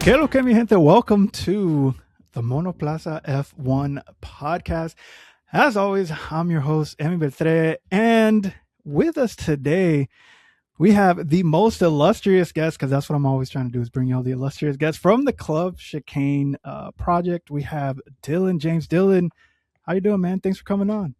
Que lo que mi gente, welcome to the Monoplaza F1 podcast. As always, I'm your host, Emi Betre, and with us today, we have the most illustrious guest, because that's what I'm always trying to do is bring you all the illustrious guests from the Club Chicane project. We have Dillon James. Dillon, how you doing, man? Thanks for coming on.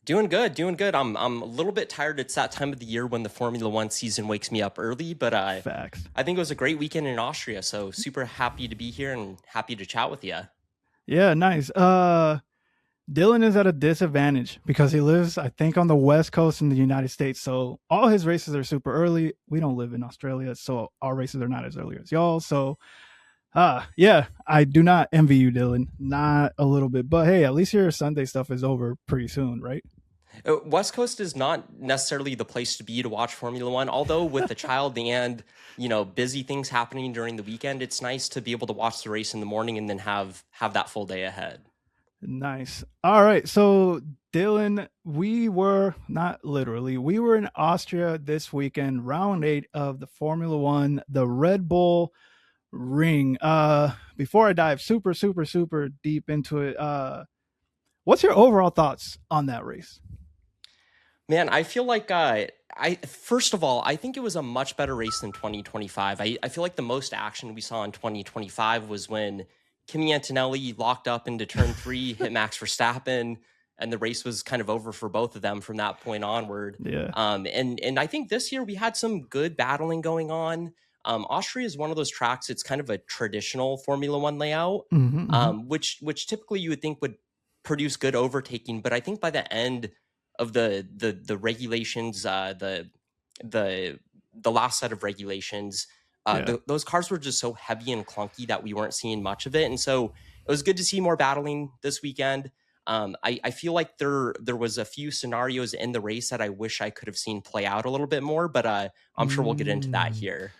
Doing good. I'm a little bit tired. It's that time of the year when the Formula One season wakes me up early, but Facts. I think it was a great weekend in Austria. So super happy to be here and happy to chat with you. Yeah, nice. Dillon is at a disadvantage because he lives, I think, on the West Coast in the United States. So all his races are super early. We don't live in Australia, so our races are not as early as y'all. So, yeah, I do not envy you, Dillon. Not a little bit. But hey, at least your Sunday stuff is over pretty soon, right? West Coast is not necessarily the place to be to watch Formula One, although with the child and, busy things happening during the weekend, it's nice to be able to watch the race in the morning and then have that full day ahead. Nice. All right. So, Dillon, we were not literally, we were in Austria this weekend, round 8 of the Formula One, the Red Bull Ring. Before I dive super deep into it, what's your overall thoughts on that race? Man, I feel like first of all, I think it was a much better race than 2025. I feel like the most action we saw in 2025 was when Kimi Antonelli locked up into turn 3, hit Max Verstappen, and the race was kind of over for both of them from that point onward. Yeah. And I think this year we had some good battling going on. Austria is one of those tracks. It's kind of a traditional Formula One layout, which typically you would think would produce good overtaking. But I think by the end of the regulations, the last set of regulations, those cars were just so heavy and clunky that we weren't seeing much of it. And so it was good to see more battling this weekend. I feel like there was a few scenarios in the race that I wish I could have seen play out a little bit more, but I'm sure we'll get into that here.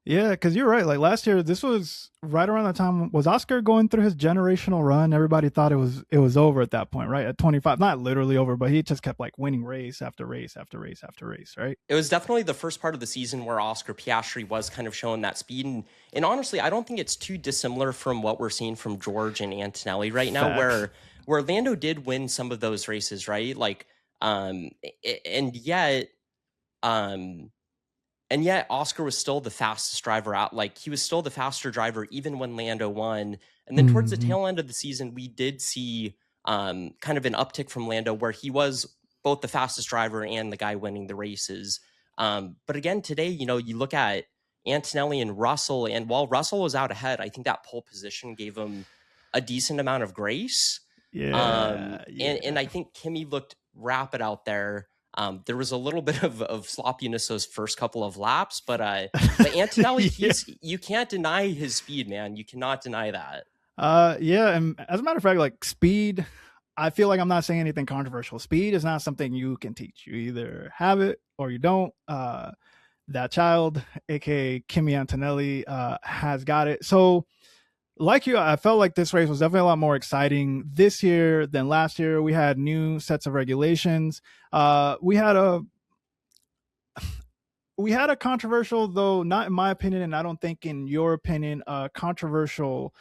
Yeah, because you're right. Like last year, this was right around the time was Oscar going through his generational run. Everybody thought it was over at that point, right? At 25, not literally over, but he just kept like winning race after race after race after race, right? It was definitely the first part of the season where Oscar Piastri was kind of showing that speed. And honestly, I don't think it's too dissimilar from what we're seeing from George and Antonelli right now, where Lando did win some of those races, right? Like, and yet Oscar was still the fastest driver out. Like he was still the faster driver even when Lando won. And then towards the tail end of the season, we did see kind of an uptick from Lando where he was both the fastest driver and the guy winning the races. But again, today, you look at Antonelli and Russell, and while Russell was out ahead, I think that pole position gave him a decent amount of grace. Yeah. And I think Kimi looked rapid out there. There was a little bit of sloppiness those first couple of laps, but Antonelli, you can't deny his speed, man. You cannot deny that. Yeah, and as a matter of fact, like speed, I feel like I'm not saying anything controversial. Speed is not something you can teach. You either have it or you don't. That child, aka Kimi Antonelli, has got it. So like you, I felt like this race was definitely a lot more exciting this year than last year. We had new sets of regulations. We had a controversial, though not in my opinion, and I don't think in your opinion, controversial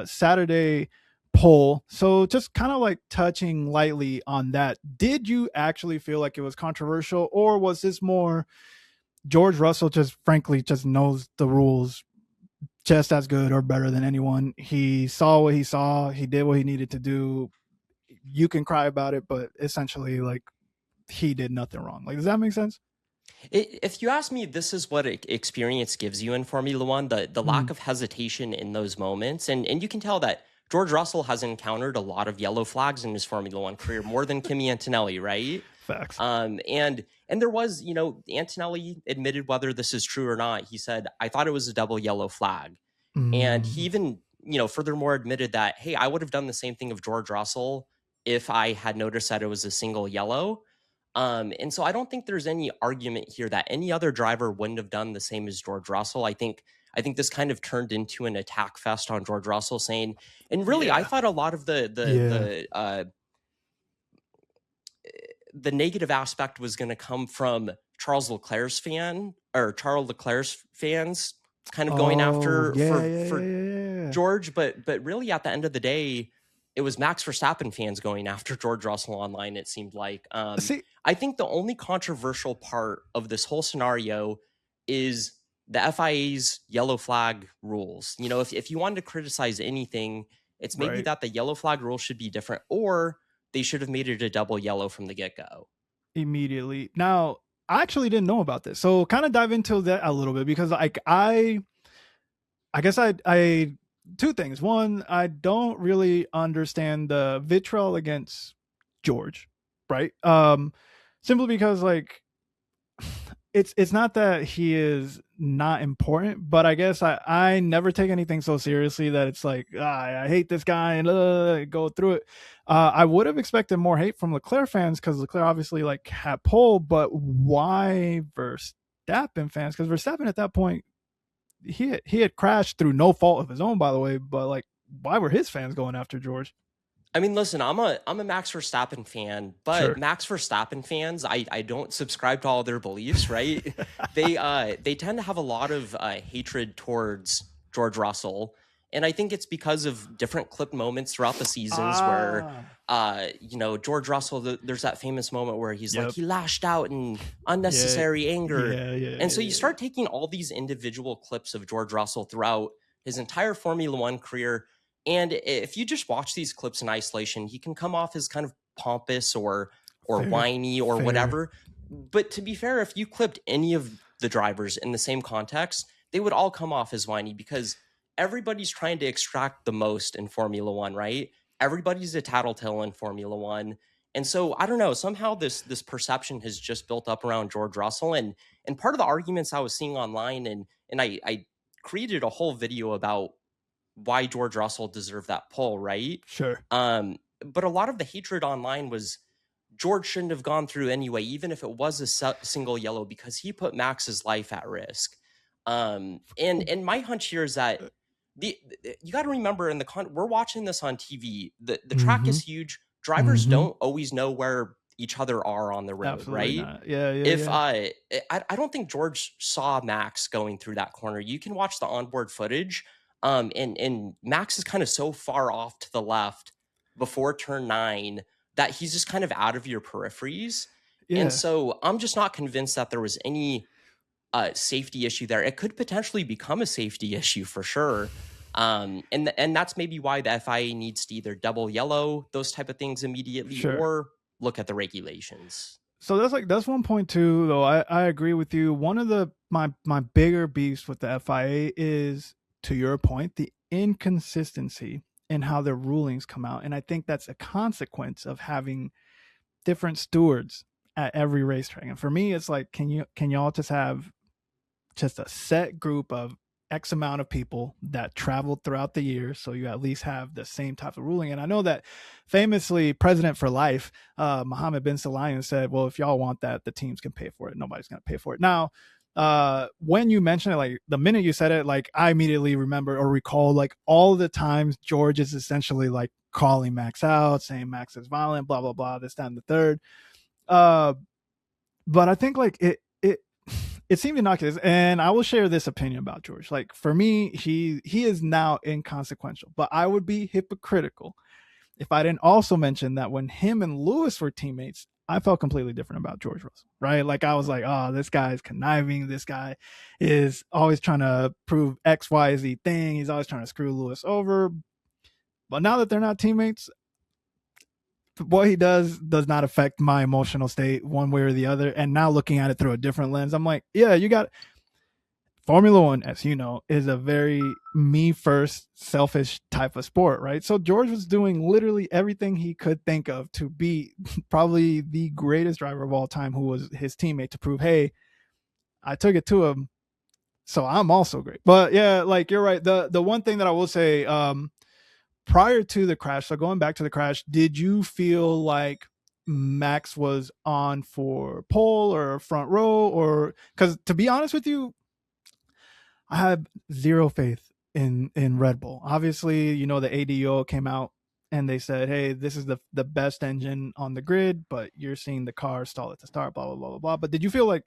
Saturday poll. So just kind of like touching lightly on that. Did you actually feel like it was controversial, or was this more George Russell just frankly just knows the rules just as good or better than anyone? He saw what he saw. He did what he needed to do. You can cry about it, but essentially, like, he did nothing wrong. Like, does that make sense? If you ask me, this is what experience gives you in Formula One, the lack of hesitation in those moments. And you can tell that George Russell has encountered a lot of yellow flags in his Formula One career, more than Kimi Antonelli, right? Facts. And there was, Antonelli admitted, whether this is true or not, he said, I thought it was a double yellow flag. And he even, furthermore admitted that, hey, I would have done the same thing of George Russell if I had noticed that it was a single yellow. And so I don't think there's any argument here that any other driver wouldn't have done the same as George Russell. I think this kind of turned into an attack fest on George Russell, saying, and really, I thought a lot of the negative aspect was going to come from Charles Leclerc's fans kind of going Oh, after yeah, for yeah, for yeah, yeah, yeah. George, but really at the end of the day, it was Max Verstappen fans going after George Russell online. It seemed like. See, I think the only controversial part of this whole scenario is the FIA's yellow flag rules. You know, if you wanted to criticize anything, it's maybe right, that the yellow flag rule should be different, or they should have made it a double yellow from the get go. immediately. Now, I actually didn't know about this. So kind of dive into that a little bit because like I guess I two things. One, I don't really understand the vitriol against George, right? Simply because like it's not that he is not important, but I guess I never take anything so seriously that it's like I hate this guy and go through it. I would have expected more hate from Leclerc fans because Leclerc obviously like had pole, but why Verstappen fans? Because Verstappen at that point he had crashed through no fault of his own, by the way. But like, why were his fans going after George? I mean, listen, I'm a Max Verstappen fan, but Sure. Max Verstappen fans, I don't subscribe to all their beliefs, right? They tend to have a lot of hatred towards George Russell, and I think it's because of different clip moments throughout the seasons where Ah. George Russell, there's that famous moment where he's like Yep. he lashed out in Yeah. unnecessary anger. Yeah. Yeah. And so Yeah. you Yeah. start taking all these individual clips of George Russell throughout his entire Formula One career, and if you just watch these clips in isolation, he can come off as kind of pompous or Fair. whiny or Fair. whatever. But to be fair, if you clipped any of the drivers in the same context, they would all come off as whiny because everybody's trying to extract the most in Formula One, right? Everybody's a tattletale in Formula One. And so I don't know, somehow this perception has just built up around George Russell. And part of the arguments I was seeing online and I created a whole video about why George Russell deserved that pull, right? Sure. But a lot of the hatred online was George shouldn't have gone through anyway, even if it was a single yellow, because he put Max's life at risk. And my hunch here is that the you got to remember we're watching this on TV. The track Mm-hmm. is huge. Drivers Mm-hmm. don't always know where each other are on the road, Absolutely right? not. Yeah. Yeah. If Yeah. I don't think George saw Max going through that corner. You can watch the onboard footage, and Max is kind of so far off to the left before turn 9 that he's just kind of out of your peripheries. And Yeah. so I'm just not convinced that there was any safety issue there. It could potentially become a safety issue for sure. And that's maybe why the FIA needs to either double yellow those type of things immediately Sure. or look at the regulations. So that's 1.2 though. I agree with you. One of my bigger beefs with the FIA is, to your point, the inconsistency in how their rulings come out, and I think that's a consequence of having different stewards at every racetrack. And for me, it's like, can y'all just have just a set group of X amount of people that traveled throughout the year, so you at least have the same type of ruling. And I know that famously, President for Life, Mohammed bin Sulayem, said, "Well, if y'all want that, the teams can pay for it. Nobody's going to pay for it." Now, when you mentioned it, like the minute you said it, like I immediately remember or recall like all the times George is essentially like calling Max out, saying Max is violent, blah blah blah, this, that, and the third. Uh, but I think like it seemed innocuous, and I will share this opinion about George. Like for me, he is now inconsequential, but I would be hypocritical if I didn't also mention that when him and Lewis were teammates, I felt completely different about George Russell, right? Like I was like, oh, this guy is conniving. This guy is always trying to prove X, Y, Z thing. He's always trying to screw Lewis over. But now that they're not teammates, what he does not affect my emotional state one way or the other. And now looking at it through a different lens, I'm like, yeah, you got Formula One, as you know, is a very me first, selfish type of sport, right? So George was doing literally everything he could think of to be probably the greatest driver of all time, who was his teammate, to prove, hey, I took it to him, so I'm also great. But yeah, like you're right. The one thing that I will say, prior to the crash, so going back to the crash, did you feel like Max was on for pole or front row? Or because to be honest with you, I have zero faith in Red Bull. Obviously, you know, the ADO came out and they said, hey, this is the best engine on the grid, but you're seeing the car stall at the start, blah blah blah blah blah. But did you feel like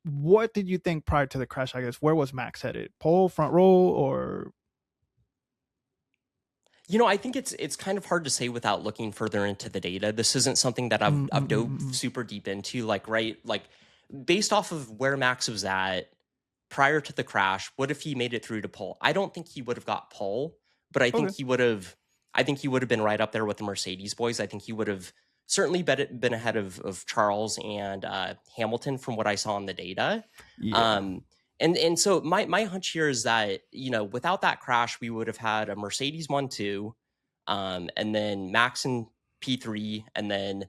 what did you think prior to the crash? I guess where was Max headed? Pole, front row, or I think it's kind of hard to say without looking further into the data. This isn't something that I've dove super deep into. Like based off of where Max was at prior to the crash, what if he made it through to pole? I don't think he would have got pole, but I think okay. he would have. I think he would have been right up there with the Mercedes boys. I think he would have certainly been ahead of Charles and Hamilton from what I saw in the data. Yeah. And so my hunch here is that without that crash, we would have had a Mercedes 1-2, and then Max in P3, and then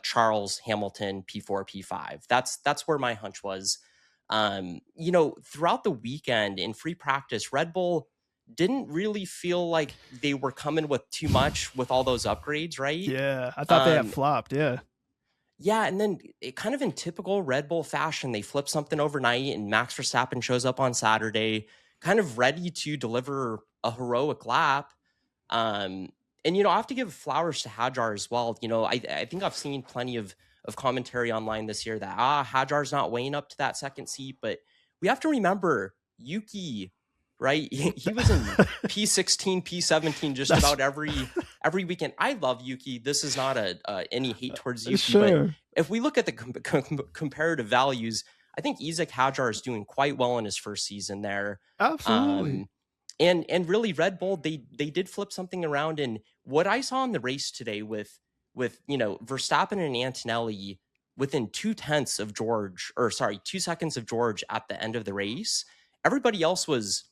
Charles Hamilton P4 P5. That's where my hunch was. Throughout the weekend in free practice, Red Bull didn't really feel like they were coming with too much with all those upgrades, right? Yeah, I thought they had flopped. Yeah. Yeah, and then it kind of in typical Red Bull fashion, they flip something overnight, and Max Verstappen shows up on Saturday, kind of ready to deliver a heroic lap. And I have to give flowers to Hajar as well. I think I've seen plenty of commentary online this year that Hajar's not weighing up to that second seat, but we have to remember Yuki, right? He was in P16, P17 just about every weekend. I love Yuki. This is not any hate towards Yuki, Sure. but if we look at the comparative values, I think Isaac Hajar is doing quite well in his first season there. Absolutely. And really Red Bull, they did flip something around. And what I saw in the race today with Verstappen and Antonelli within 2 seconds of George at the end of the race, everybody else was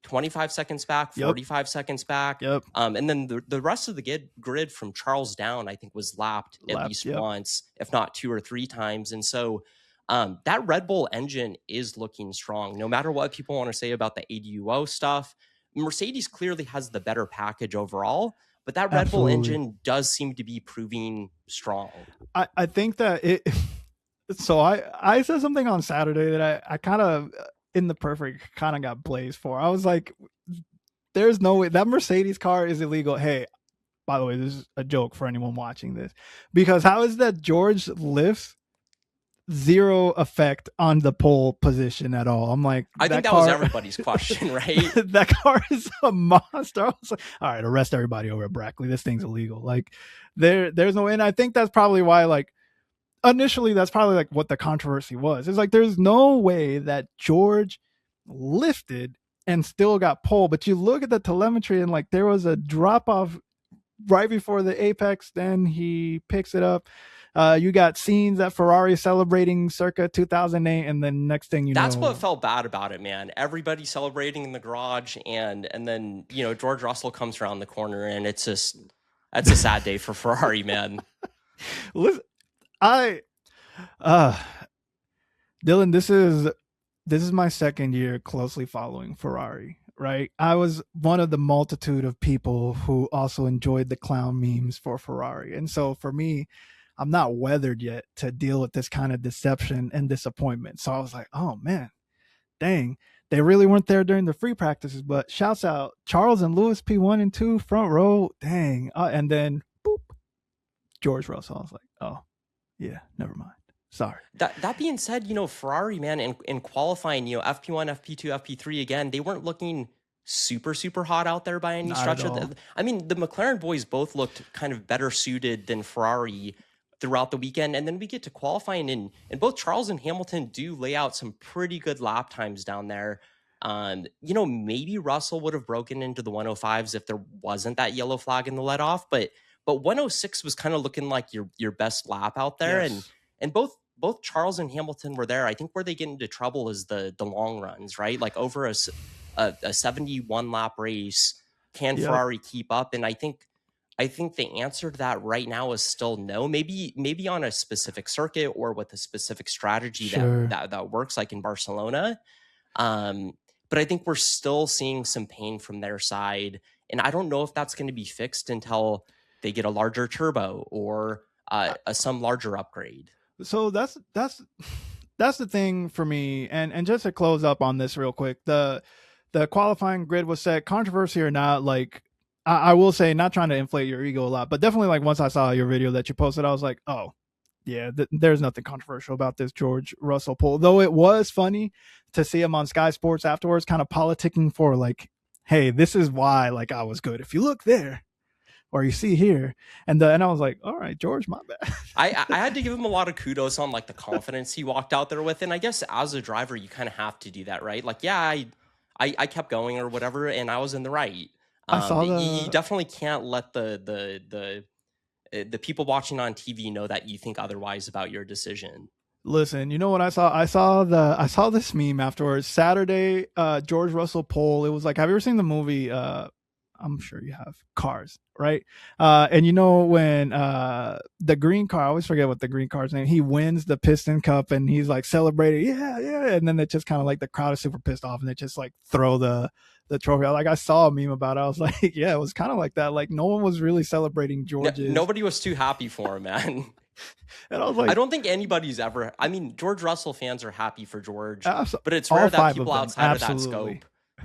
25 seconds back, 45 seconds back. Yep. And then the rest of the grid from Charles down, I think, was lapped at least once, if not 2 or 3 times. And so that Red Bull engine is looking strong. No matter what people want to say about the ADUO stuff, Mercedes clearly has the better package overall, but that Red Bull engine does seem to be proving strong. I think that it. So I said something on Saturday that I kind of in the perfect kind of got blazed for. I was like, there's no way that Mercedes car is illegal. Hey, by the way, this is a joke for anyone watching this, because how is that George lifts zero effect on the pole position at all? I'm like, I think that was everybody's question, right? That car is a monster. I was like, all right, arrest everybody over at Brackley. This thing's illegal. Like, there's no way. And I think that's probably why, like, initially that's probably like what the controversy was. It's like there's no way that George lifted and still got pole, but you look at the telemetry and like there was a drop off right before the apex, then he picks it up. You got scenes at Ferrari celebrating circa 2008, and then next thing you know, that's what felt bad about it, man. Everybody celebrating in the garage, and then George Russell comes around the corner, and that's a sad day for Ferrari, man. Listen, Dillon, this is my second year closely following Ferrari, right? I was one of the multitude of people who also enjoyed the clown memes for Ferrari. And so for me, I'm not weathered yet to deal with this kind of deception and disappointment. So I was like, oh man, dang, they really weren't there during the free practices, but shouts out Charles and Lewis P1 and 2 front row. Dang. And then boop, George Russell. I was like, oh yeah, never mind. Sorry. That being said, Ferrari, man, in qualifying, FP1, FP2, FP3, again, they weren't looking super, super hot out there by any stretch of the. I mean, the McLaren boys both looked kind of better suited than Ferrari throughout the weekend. And then we get to qualifying, and both Charles and Hamilton do lay out some pretty good lap times down there. Maybe Russell would have broken into the 105s if there wasn't that yellow flag in the let off, but 106 was kind of looking like your best lap out there. Yes. And both Charles and Hamilton were there. I think where they get into trouble is the long runs, right? Like over a 71 lap race, can Ferrari keep up? And I think the answer to that right now is still no. Maybe on a specific circuit or with a specific strategy that works, like in Barcelona. But I think we're still seeing some pain from their side, and I don't know if that's going to be fixed until they get a larger turbo or some larger upgrade. So that's the thing for me. And just to close up on this real quick, the qualifying grid was set, controversy or not. Like I will say, not trying to inflate your ego a lot, but definitely like once I saw your video that you posted, I was like, oh, Yeah, there's nothing controversial about this George Russell poll, though it was funny to see him on Sky Sports afterwards, kind of politicking for like, hey, this is why like I was good. If you look there or you see here, and I was like, all right, George, my bad. I had to give him a lot of kudos on like the confidence he walked out there with, and I guess as a driver you kind of have to do that, right? Like, yeah, I kept going or whatever, and I was in the right. I saw You the definitely can't let the people watching on TV know that you think otherwise about your decision. Listen, you know what I saw? I saw this meme afterwards. Saturday, George Russell poll. It was like, have you ever seen the movie? I'm sure you have. Cars, right? And you know when the green car, I always forget what the green car's name. He wins the Piston Cup and he's like celebrating, yeah, yeah. And then it just kind of like the crowd is super pissed off and they just like throw the trophy. Like I saw a meme about it. I was like, yeah, it was kind of like that. Like no one was really celebrating George's. Nobody was too happy for him, man. And I was like, I don't think anybody's ever. I mean, George Russell fans are happy for George, but it's all rare that five of people them, outside absolutely. of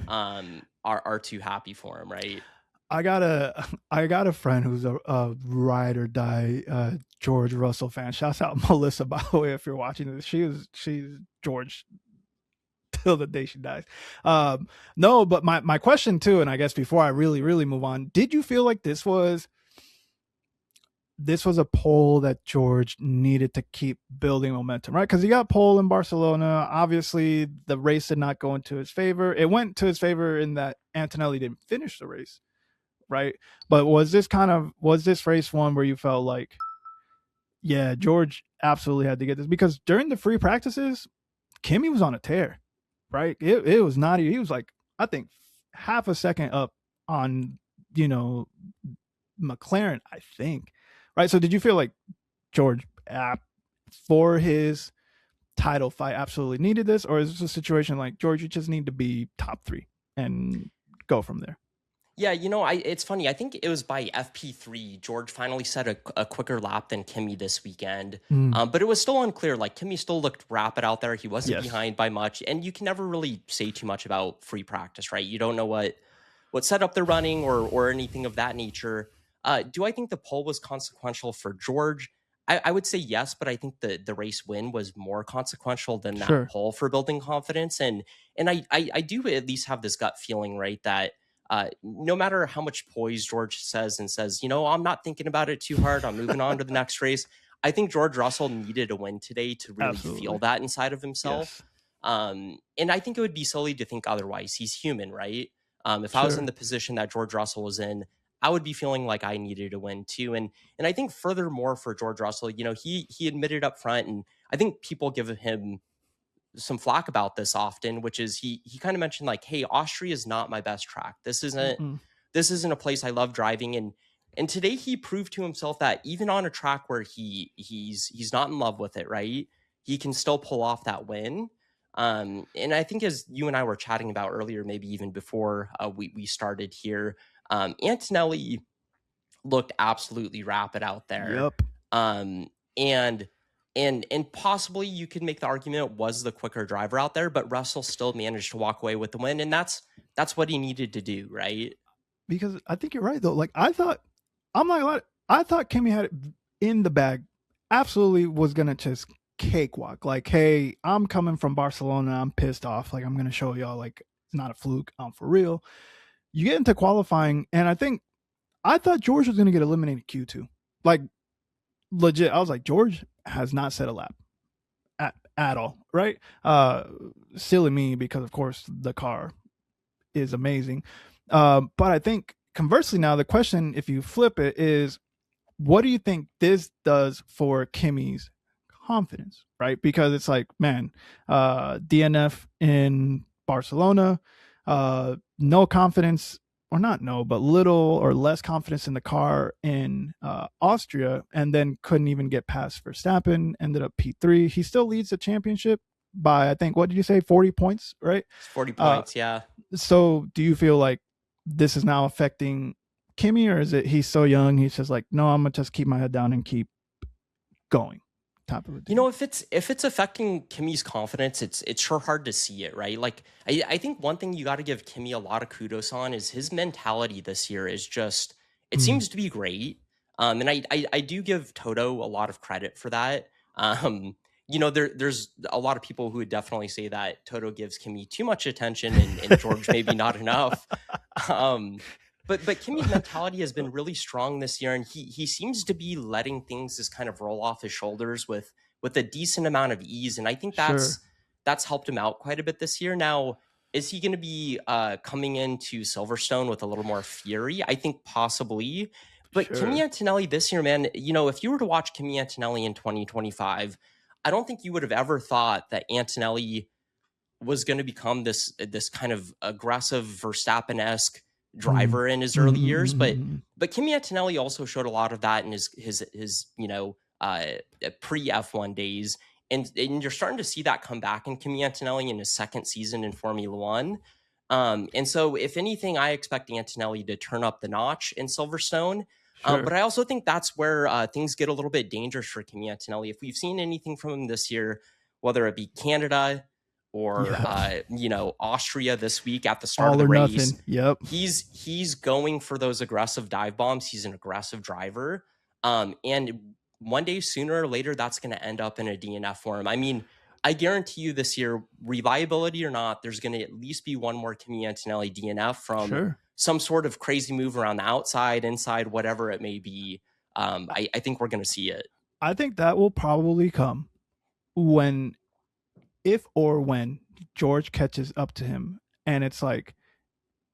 that scope are too happy for him, right? I got a friend who's a ride or die George Russell fan. Shouts out Melissa, by the way, if you're watching this. She's George till the day she dies. No, but my question too, and I guess before I really move on, did you feel like this was a pole that George needed to keep building momentum, right? Because he got pole in Barcelona. Obviously, the race did not go into his favor. It went to his favor in that Antonelli didn't finish the race, right? But was this race one where you felt like, yeah, George absolutely had to get this? Because during the free practices, Kimi was on a tear, right? It was not, he was like, I think half a second up on, you know, McLaren, I think. Right. So did you feel like George for his title fight absolutely needed this? Or is this a situation like, George, you just need to be top three and go from there? Yeah, it's funny. I think it was by FP3. George finally set a quicker lap than Kimi this weekend. But it was still unclear. Like, Kimi still looked rapid out there. He wasn't behind by much. And you can never really say too much about free practice, right? You don't know what setup they're running or anything of that nature. Do I think the pole was consequential for George? I would say yes, but I think the race win was more consequential than that pole for building confidence. And I do at least have this gut feeling, right, that no matter how much poise George says, I'm not thinking about it too hard, I'm moving on to the next race. I think George Russell needed a win today to really feel that inside of himself. And I think it would be silly to think otherwise. He's human, right? If I was in the position that George Russell was in, I would be feeling like I needed a win too. And I think furthermore for George Russell, he admitted up front, and I think people give him some flack about this often, which is he kind of mentioned like, hey, Austria is not my best track. This isn't a place I love driving. And today he proved to himself that even on a track where he's not in love with it, right, he can still pull off that win. And I think as you and I were chatting about earlier, maybe even before we started here, Antonelli looked absolutely rapid out there. And possibly you could make the argument it was the quicker driver out there, but Russell still managed to walk away with the win, and that's what he needed to do, right? Because I think you're right though. Like I thought Kimi had it in the bag. Absolutely was gonna just cakewalk. Like, hey, I'm coming from Barcelona. I'm pissed off. Like I'm gonna show y'all like it's not a fluke. I'm for real. You get into qualifying, and I thought George was gonna get eliminated Q2. Like legit, I was like, George has not set a lap at all, right? Silly me, because of course the car is amazing. But I think conversely now, the question, if you flip it, is what do you think this does for Kimi's confidence, right? Because it's like, man, DNF in Barcelona, no confidence, or not no, but little or less confidence in the car in Austria, and then couldn't even get past Verstappen, ended up P3. He still leads the championship by, I think, what did you say, 40 points, right? 40 points, yeah. So do you feel like this is now affecting Kimi, or is it he's so young, he's just like, no, I'm going to just keep my head down and keep going? Type of a deal. If it's affecting Kimi's confidence, it's sure hard to see it, right? Like I think one thing you got to give Kimi a lot of kudos on is his mentality this year is just, it seems to be great. And I do give Toto a lot of credit for that. There's a lot of people who would definitely say that Toto gives Kimi too much attention and George maybe not enough. Um, but Kimi's mentality has been really strong this year, and he seems to be letting things just kind of roll off his shoulders with a decent amount of ease, and I think Sure. that's helped him out quite a bit this year. Now, is he going to be coming into Silverstone with a little more fury? I think possibly. But Kimi Sure. Antonelli this year, man, if you were to watch Kimi Antonelli in 2025, I don't think you would have ever thought that Antonelli was going to become this kind of aggressive Verstappen-esque Mm. driver in his early Mhm, years. mhm, But mhm. but Kimi Antonelli also showed a lot of that in his pre F1 days. And you're starting to see that come back in Kimi Antonelli in his second season in Formula One. And so, if anything, I expect Antonelli to turn up the notch in Silverstone. But Sure. I also think that's where things get a little bit dangerous for Kimi Antonelli. If we've seen anything from him this year, whether it be Canada or Yeah. Austria this week at the start of All the or race, nothing. Yep. he's going for those aggressive dive bombs. He's an aggressive driver. And one day sooner or later, that's going to end up in a DNF for him. I mean, I guarantee you this year, reliability or not, there's going to at least be one more Kimi Antonelli DNF from Sure. some sort of crazy move around the outside, inside, whatever it may be. I think we're going to see it. I think that will probably come when, if or when George catches up to him. And it's like,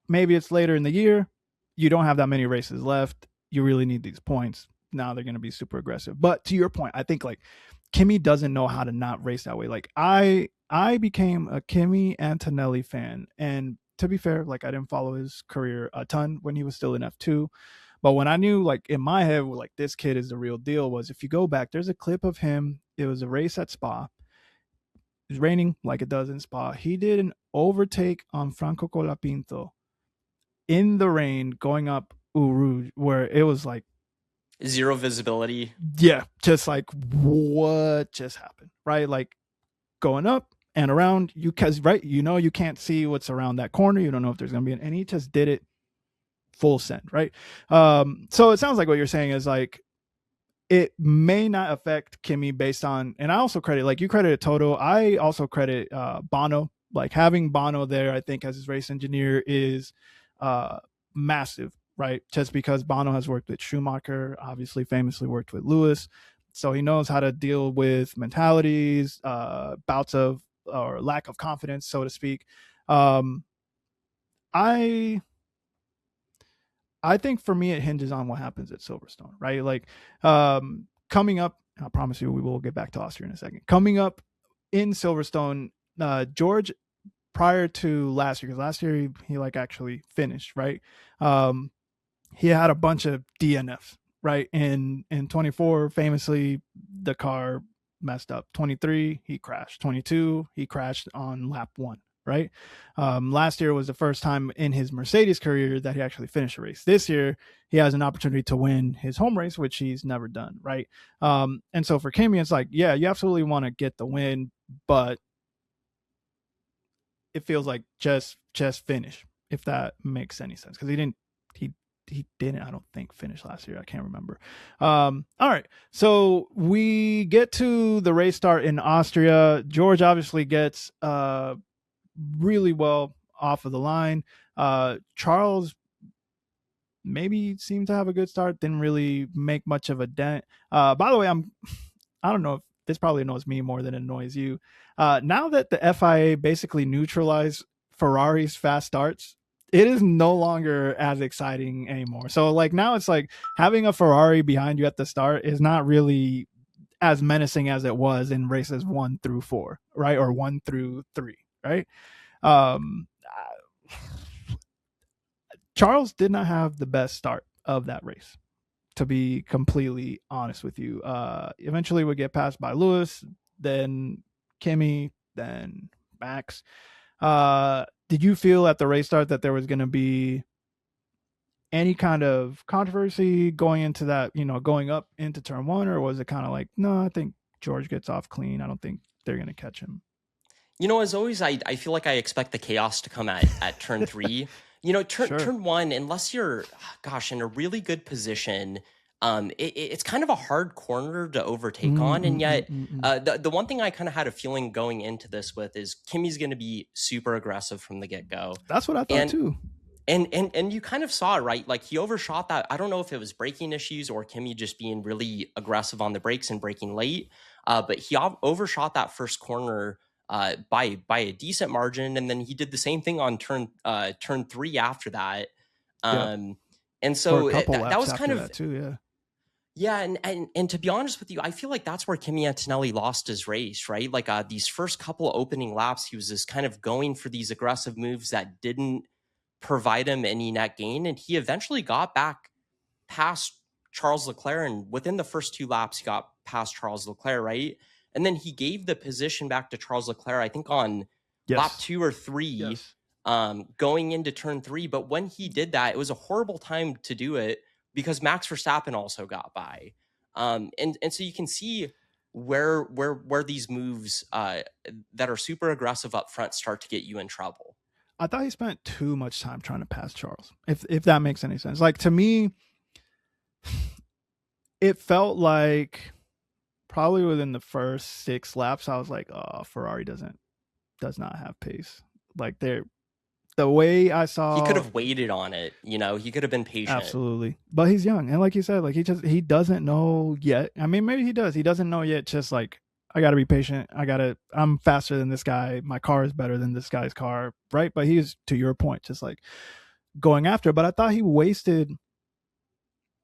maybe it's later in the year. You don't have that many races left. You really need these points. Now they're going to be super aggressive. But to your point, I think like Kimi doesn't know how to not race that way. Like I became a Kimi Antonelli fan, and to be fair, like I didn't follow his career a ton when he was still in F2. But when I knew, like in my head, like this kid is the real deal, was if you go back, there's a clip of him. It was a race at Spa. It was raining like it does in Spa. He did an overtake on Franco Colapinto in the rain going up Uru, where it was like, Zero visibility. yeah, just like what just happened, right? Like going up and around you, because right, you can't see what's around that corner. You don't know if there's gonna be and he just did it full send, right? So it sounds like what you're saying is like it may not affect Kimi based on, and I also credit, like you credited Toto, I also credit Bono. Like having Bono there, I think as his race engineer is massive, right? Just because Bono has worked with Schumacher, obviously famously worked with Lewis, so he knows how to deal with mentalities, bouts of or lack of confidence, so to speak. Um, I I think for me, it hinges on what happens at Silverstone, right? Like coming up, I promise you, we will get back to Austria in a second. Coming up in Silverstone, George, prior to last year, because last year he like actually finished, right? Um, he had a bunch of DNFs, right? In 24, famously, the car messed up. 23, he crashed. 22, he crashed on lap one, right? Last year was the first time in his Mercedes career that he actually finished a race. This year, he has an opportunity to win his home race, which he's never done, right? And so for Kimi, it's like, yeah, you absolutely want to get the win, but it feels like just finish, if that makes any sense, because he didn't, I don't think, finish last year. I can't remember. All right, so we get to the race start in Austria. George obviously gets really well off of the line. Charles maybe seemed to have a good start, didn't really make much of a dent. By the way, I don't know if this probably annoys me more than it annoys you. Now that the FIA basically neutralized Ferrari's fast starts, it is no longer as exciting anymore. So like now it's like having a Ferrari behind you at the start is not really as menacing as it was in races 1 through 4, right? Or 1 through 3, right? Um, Charles did not have the best start of that race, to be completely honest with you. Eventually would get passed by Lewis, then Kimi, then Max. Did you feel at the race start that there was going to be any kind of controversy going into that, going up into turn one, or was it kind of like, no, I think George gets off clean. I don't think they're going to catch him. As always, I feel like I expect the chaos to come at turn three. Sure. Turn one, unless you're, gosh, in a really good position, it's kind of a hard corner to overtake Mm, on. And mm, mm, yet, mm, mm. the one thing I kind of had a feeling going into this with is Kimmy's going to be super aggressive from the get go. That's what I thought And too. and you kind of saw it, right? Like he overshot that. I don't know if it was braking issues or Kimi just being really aggressive on the brakes and braking late. But he overshot that first corner by a decent margin, and then he did the same thing on turn 3 after that. Yep. Um, and For a so couple that laps was kind after of that too. Yeah. yeah, and to be honest with you, I feel like that's where Kimi Antonelli lost his race, right? Like these first couple opening laps, he was just kind of going for these aggressive moves that didn't provide him any net gain, and he eventually got back past Charles Leclerc, and within the first 2 laps, he got past Charles Leclerc, right? And then he gave the position back to Charles Leclerc, I think on lap Yes. 2 or 3, Yes. going into turn 3. But when he did that, it was a horrible time to do it because Max Verstappen also got by. And so you can see where these moves that are super aggressive up front start to get you in trouble. I thought he spent too much time trying to pass Charles. If that makes any sense. Like to me, it felt like probably within the first 6 laps, I was like, oh, Ferrari does not have pace. Like the way I He could saw. have waited on it, he could have been patient. Absolutely. But he's young. And like you said, like he doesn't know yet. I mean, maybe he does. He doesn't know yet. Just like, I got to be patient. I'm faster than this guy. My car is better than this guy's car. Right. But he's, to your point, just like going after it. But I thought he wasted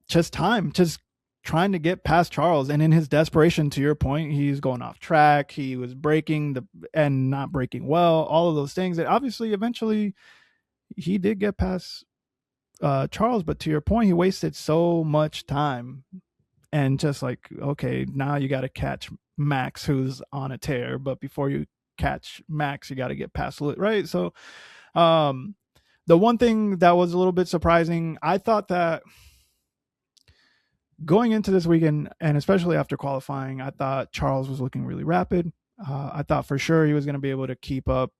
just time, just trying to get past Charles. And in his desperation, to your point, he's going off track. He was braking and not braking well, all of those things. And obviously, eventually, he did get past Charles, but to your point, he wasted so much time, and just like, okay, now you got to catch Max, who's on a tear, but before you catch Max, you got to get past Lit, right? So, um, the one thing that was a little bit surprising, I thought that going into this weekend, and especially after qualifying, I thought Charles was looking really rapid. I thought for sure he was going to be able to keep up,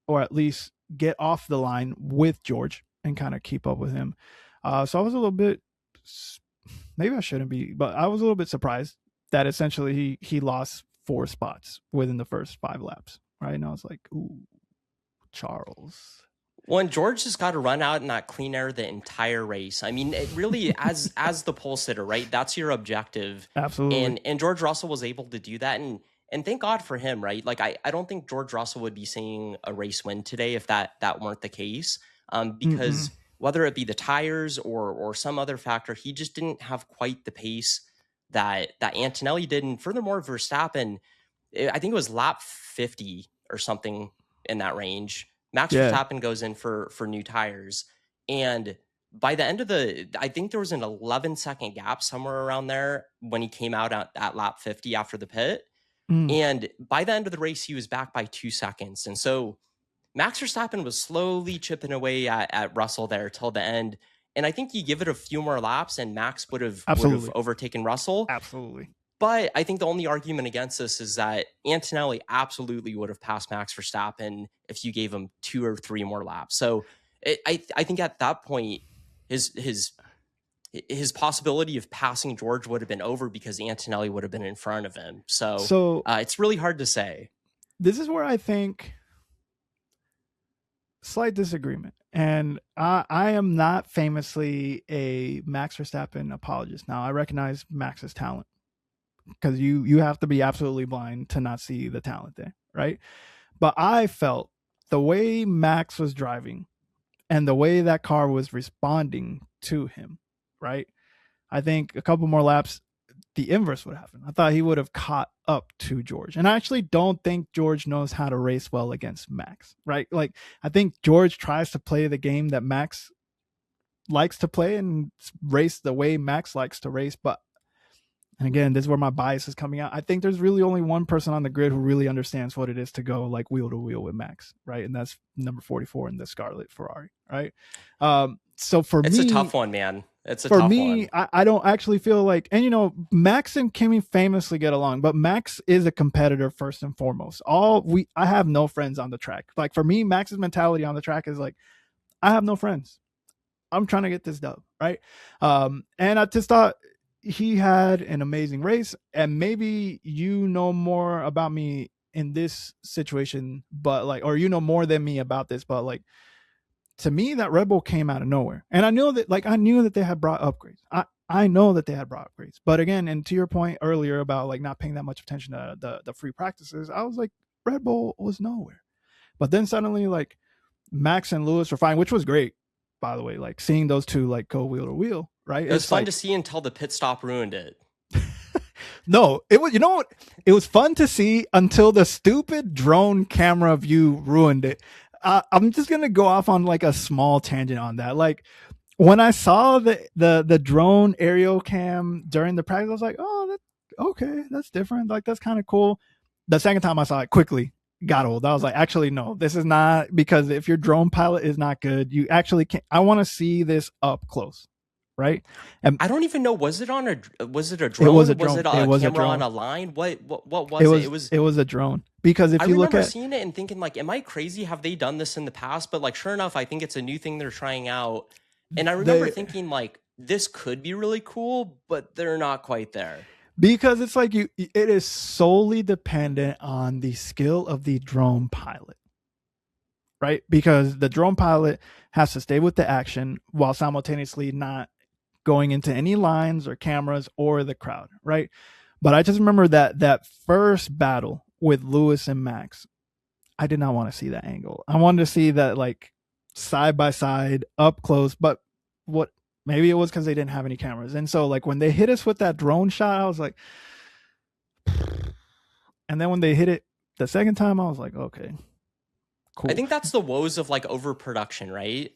or at least get off the line with George and kind of keep up with him. So I was a little bit, maybe I shouldn't be, but I was a little bit surprised that essentially he lost 4 spots within the first 5 laps, right? And I was like, ooh, Charles. Well, and George just got to run out in that clean air the entire race. I mean, it really, as the pole sitter, right? That's your objective. Absolutely. And George Russell was able to do that. And thank God for him, right? Like I don't think George Russell would be seeing a race win today if that weren't the case. Because whether it be the tires or some other factor, he just didn't have quite the pace that Antonelli did. And furthermore, Verstappen, I think it was lap 50 or something in that range. Max Verstappen goes in for new tires, and by the end of I think there was an 11-second gap somewhere around there when he came out at lap 50 after the pit. And by the end of the race, he was back by 2 seconds. And so Max Verstappen was slowly chipping away at Russell there till the end. And I think you give it a few more laps and Max would have overtaken Russell. Absolutely. But I think the only argument against this is that Antonelli absolutely would have passed Max Verstappen if you gave him 2 or 3 more laps. So I think at that point, his possibility of passing George would have been over because Antonelli would have been in front of him. So it's really hard to say. This is where I think slight disagreement. And I am not famously a Max Verstappen apologist. Now, I recognize Max's talent, because you have to be absolutely blind to not see the talent there, right? But I felt the way Max was driving and the way that car was responding to him, right? I think a couple more laps, the inverse would happen. I thought he would have caught up to George. And I actually don't think George knows how to race well against Max, right? Like, I think George tries to play the game that Max likes to play and race the way Max likes to race, but and again, this is where my bias is coming out. I think there's really only one person on the grid who really understands what it is to go like wheel to wheel with Max, right? And that's number 44 in the Scarlet Ferrari, right? So for it's me, a tough one, man. It's a tough one. For me, I don't actually feel like, and Max and Kimi famously get along, but Max is a competitor first and foremost. I have no friends on the track. Like for me, Max's mentality on the track is like, I have no friends. I'm trying to get this dub, right? And I just thought he had an amazing race, and maybe you know more about me in this situation, but like, or you know more than me about this, but like, to me, that Red Bull came out of nowhere, and I knew that they had brought upgrades. I know that they had brought upgrades, but again, and to your point earlier about like not paying that much attention to the free practices, I was like, Red Bull was nowhere. But then suddenly, like, Max and Lewis were fine, which was great, by the way. Like seeing those two like go wheel to wheel, right? It was It's fun to like, see until the pit stop ruined it. no, it was, you know what? It was fun to see until the stupid drone camera view ruined it. I'm just gonna go off on like a small tangent on that. Like when I saw the drone aerial cam during the practice, I was like, oh, that okay, that's different. Like that's kind of cool. The second time I saw it, quickly got old. I was like, actually, no, this is not, because if your drone pilot is not good, you actually can't. I want to see this up close, right? And I don't even know. Was it a drone? it was a Was drone. it a It was a camera on drone. a line? What was it? It was. It was a drone, because I if you look remember at, seeing it and thinking, like, am I crazy? Have they done this in the past? But like, sure enough, I think it's a new thing they're trying out. And I remember the thinking, like, this could be really cool, but they're not quite there. because it's like it is solely dependent on the skill of the drone pilot, right? Because the drone pilot has to stay with the action while simultaneously not going into any lines or cameras or the crowd, right? But I just remember that first battle with Lewis and Max. I did not want to see that angle. I wanted to see that like side by side, up close. But what, maybe it was because they didn't have any cameras, and so like when they hit us with that drone shot, I was like, and then when they hit it the second time, I was like, okay, I cool. think that's the woes of like overproduction, right?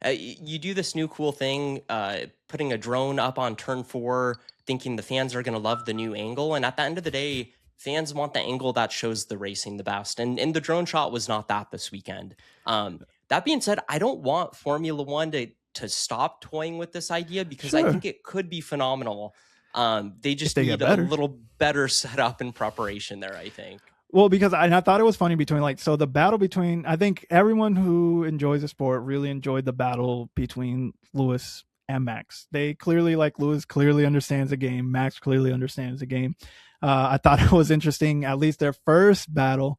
You do this new cool thing, putting a drone up on turn 4, thinking the fans are going to love the new angle, and at the end of the day, fans want the angle that shows the racing the best, and the drone shot was not that this weekend. That being said, I don't want Formula One to stop toying with this idea, because I Sure, think it could be phenomenal. They if just they get need a better. little better setup and preparation there, I think. Well, because I thought it was funny between like, so the battle between, I think everyone who enjoys the sport really enjoyed the battle between Lewis and Max. They clearly, like, Lewis clearly understands the game. Max clearly understands the game. I thought it was interesting, at least their first battle.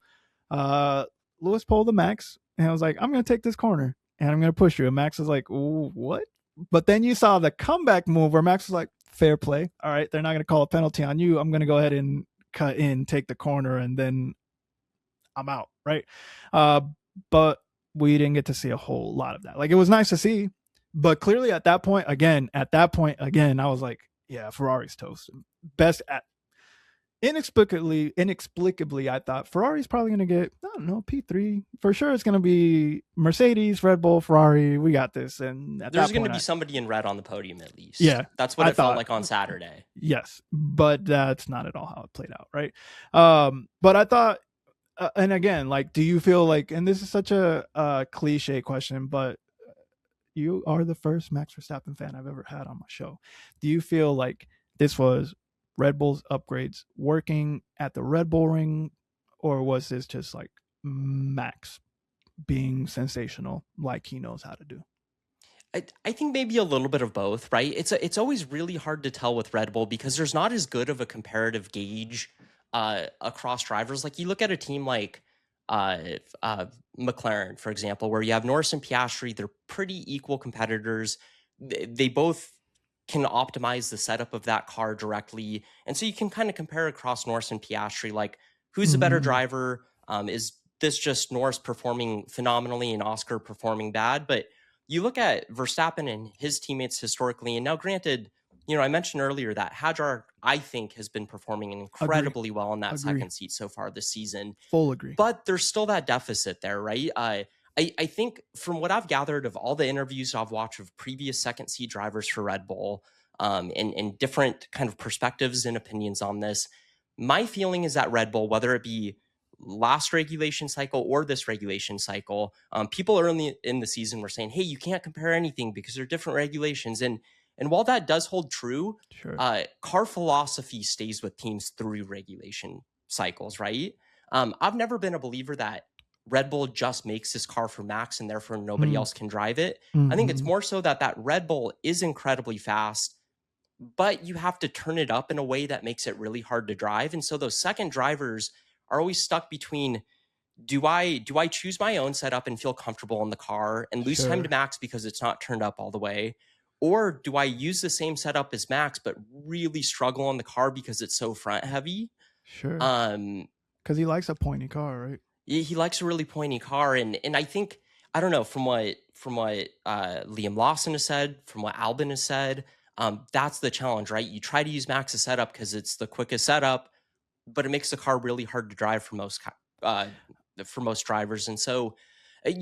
Uh, Lewis pulled the Max and I was like, I'm going to take this corner and I'm going to push you. And Max was like, ooh, what? But then you saw the comeback move where Max was like, fair play. All right, they're not going to call a penalty on you. I'm going to go ahead and cut in, take the corner, and then I'm out, right? Uh, but we didn't get to see a whole lot of that. Like, it was nice to see, but clearly at that point again, I was like, yeah, Ferrari's toast. Best at inexplicably, I thought Ferrari's probably going to get, I don't know, P3 for sure. It's going to be Mercedes, Red Bull, Ferrari. We got this, and at There's that going to point, be somebody in red on the podium at least. yeah, That's what I it felt thought, like on Saturday. yes, but that's not at all how it played out, right? But I thought, and again, like, do you feel like, and this is such a cliche question, but you are the first Max Verstappen fan I've ever had on my show. Do you feel like this was Red Bull's upgrades working at the Red Bull ring, or was this just like Max being sensational like he knows how to do? I think maybe a little bit of both, right? It's always really hard to tell with Red Bull because there's not as good of a comparative gauge across drivers. Like you look at a team like uh, uh, McLaren, for example, where you have Norris and Piastri. They're pretty equal competitors. They both can optimize the setup of that car directly, and so you can kind of compare across Norris and Piastri. Like, who's the better driver? Is this just Norris performing phenomenally and Oscar performing bad? But you look at Verstappen and his teammates historically, and now granted, I mentioned earlier that Hadjar, I think, has been performing Agree. incredibly well in that Agree. second seat so far this season. Full agree. But there's still that deficit there, right? I think from what I've gathered of all the interviews I've watched of previous second seat drivers for Red Bull, and different kind of perspectives and opinions on this, my feeling is that Red Bull, whether it be last regulation cycle or this regulation cycle, people early in the season were saying, hey, you can't compare anything because they're different regulations. And while that does hold true, Sure. car philosophy stays with teams through regulation cycles, right? I've never been a believer that Red Bull just makes this car for Max and therefore nobody else can drive it. I think it's more so that Red Bull is incredibly fast, but you have to turn it up in a way that makes it really hard to drive. And so those second drivers are always stuck between, do I choose my own setup and feel comfortable in the car and lose time to Sure. Max because it's not turned up all the way? Or do I use the same setup as Max but really struggle on the car because it's so front heavy? Sure. Um, Because he likes a pointy car, right? he likes a really pointy car, and I think, I don't know, from what Liam Lawson has said, from what Albin has said, that's the challenge, right? You try to use Max's setup because it's the quickest setup, but it makes the car really hard to drive uh, for most drivers. And so, I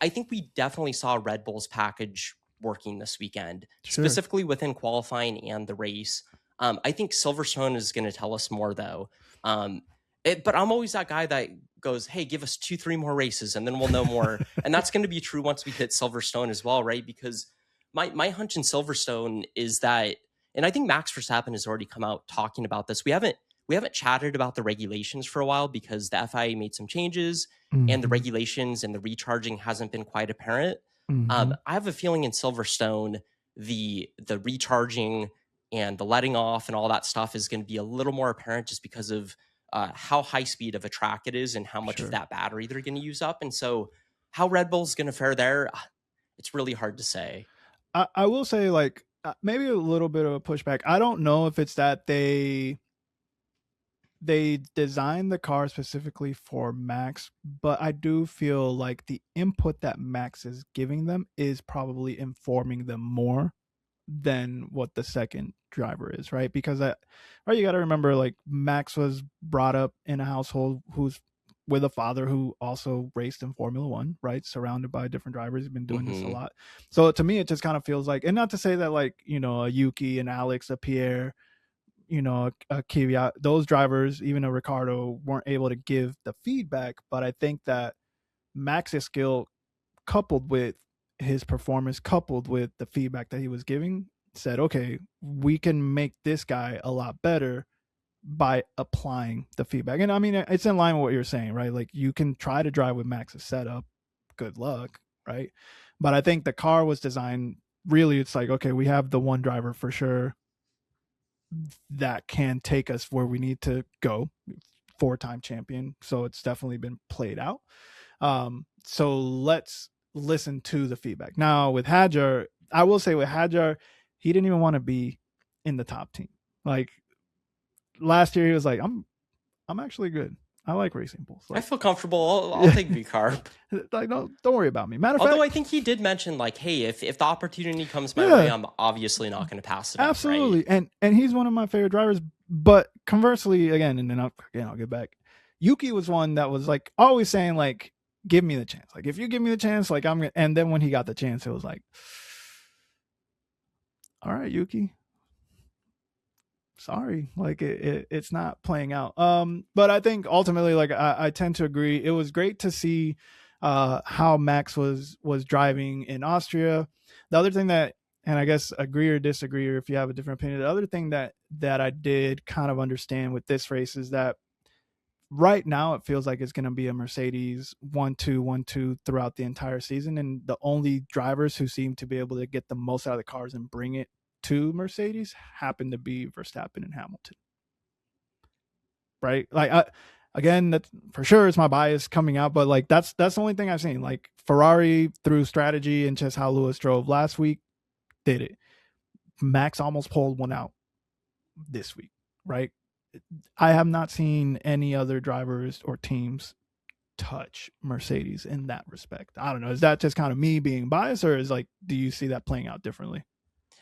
think we definitely saw Red Bull's package working this weekend, Sure. specifically within qualifying and the race. I think Silverstone is going to tell us more, though. Um, but I'm always that guy that goes, "Hey, give us 2, 3 more races, and then we'll know more." And that's going to be true once we hit Silverstone as well, right? Because my hunch in Silverstone is that, and I think Max Verstappen has already come out talking about this. We haven't chatted about the regulations for a while because the FIA made some changes and the Hmm. regulations and the recharging hasn't been quite apparent. Hmm. I have a feeling in Silverstone, the recharging and the letting off and all that stuff is going to be a little more apparent just because of how high speed of a track it is and how much of Sure. that battery they're going to use up. And so, how Red Bull's going to fare there, it's really hard to say. I will say, like, maybe a little bit of a pushback. I don't know if it's that they designed the car specifically for Max, but I do feel like the input that Max is giving them is probably informing them more than what the second driver is, right? Because right, you got to remember, like, Max was brought up in a household who's with a father who also raced in Formula One, right? Surrounded by different drivers. He's been doing this a Hmm. lot. So to me, it just kind of feels like, and not to say that, like, a Yuki and Alex, a Pierre, a Kvyat, those drivers, even a Ricardo, weren't able to give the feedback. But I think that Max's skill, coupled with his performance, coupled with the feedback that he was giving, said, okay, we can make this guy a lot better by applying the feedback. And I mean, it's in line with what you're saying, right? Like, you can try to drive with Max's setup. Good luck, right? But I think the car was designed, really, it's like, okay, we have the one driver for sure that can take us where we need to go, four-time champion. So it's definitely been played out. So let's listen to the feedback. Now with Hadjar, I will say, with Hadjar, he didn't even want to be in the top team. Like, last year, he was like, I'm actually good. I like racing bulls. I Like, feel comfortable. I'll yeah, take V carb. like, no, don't worry about me. Matter of Although fact, I think he did mention, like, hey, if the opportunity comes my way, yeah, I'm obviously not going to pass it up, right? absolutely. And he's one of my favorite drivers. But conversely, again, and then I'll get back. Yuki was one that was, like, always saying, like, give me the chance. Like, if you give me the chance, like, I'm gonna. And then when he got the chance, it was like, all right, Yuki, sorry, like, it's not playing out. But I think ultimately, like, I tend to agree. It was great to see how Max was driving in Austria. The other thing that, and I guess agree or disagree, or if you have a different opinion, the other thing that I did kind of understand with this race is that right now it feels like it's going to be a Mercedes 1-2 1-2 throughout the entire season, and the only drivers who seem to be able to get the most out of the cars and bring it to Mercedes happen to be Verstappen and Hamilton, right? Like, again, that for sure is my bias coming out, but, like, that's the only thing I've seen. Like, Ferrari, through strategy and just how Lewis drove last week, did it. Max almost pulled one out this week, right? I have not seen any other drivers or teams touch Mercedes in that respect. I don't know. Is that just kind of me being biased, or is, like, do you see that playing out differently?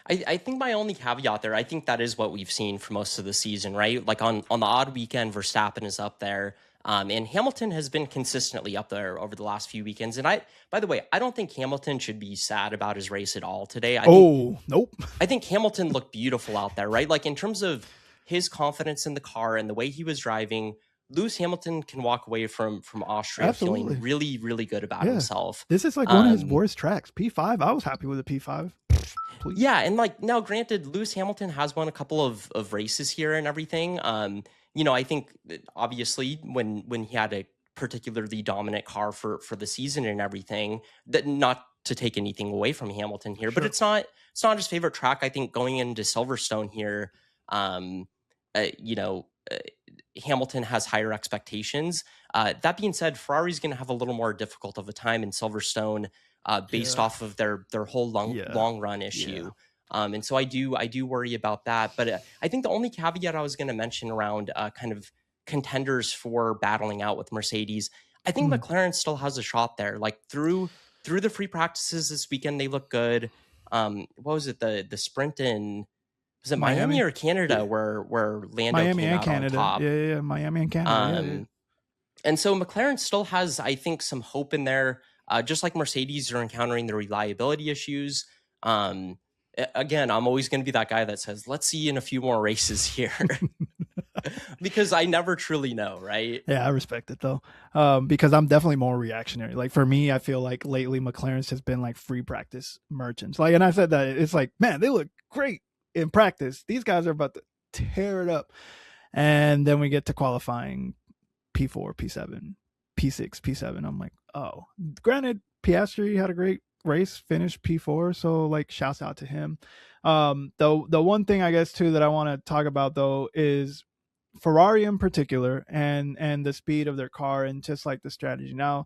I think my only caveat there, I think that is what we've seen for most of the season, right? Like on the odd weekend, Verstappen is up there. And Hamilton has been consistently up there over the last few weekends. And by the way, I don't think Hamilton should be sad about his race at all today. Oh, nope. I think Hamilton looked beautiful out there, right? Like, in terms of his confidence in the car and the way he was driving, Lewis Hamilton can walk away from Austria feeling Absolutely. really, really good about Yeah. himself. This is like one of his Um, worst tracks. P5. I was happy with the P5. Please. Yeah, and, like, now granted, Lewis Hamilton has won a couple of races here and everything. I think that obviously when he had a particularly dominant car for the season and everything, that not to take anything away from Hamilton here, Sure. but it's not his favorite track. I think going into Silverstone here, um, you know, Hamilton has higher expectations. That being said, Ferrari's going to have a little more difficult of a time in Silverstone, based Yeah. off of their whole Yeah. long run issue. And so I do worry about that. But I think the only caveat I was going to mention around kind of contenders for battling out with Mercedes, I think McLaren still has a shot there. Like through the free practices this weekend, they look good. What was it, the sprint in, was it Miami Miami. or Canada, Yeah. where Lando Miami came and out on Canada. top? Yeah. Miami and Canada. Yeah. And so McLaren still has, I think, some hope in there. Just like Mercedes are encountering the reliability issues. Again, I'm always going to be that guy that says, let's see in a few more races here. Because I never truly know, right? Yeah, I respect it though, because I'm definitely more reactionary. Like for me, I feel like lately McLaren's has been like free practice merchants. Like, and I said that it's like, man, they look great in practice. These guys are about to tear it up, and then we get to qualifying, P4, P7, P6, P7. I'm like, oh, granted, Piastri had a great race, finished P4, so like, shouts out to him. The one thing I guess too that I want to talk about though is Ferrari in particular, and the speed of their car and just like the strategy. Now,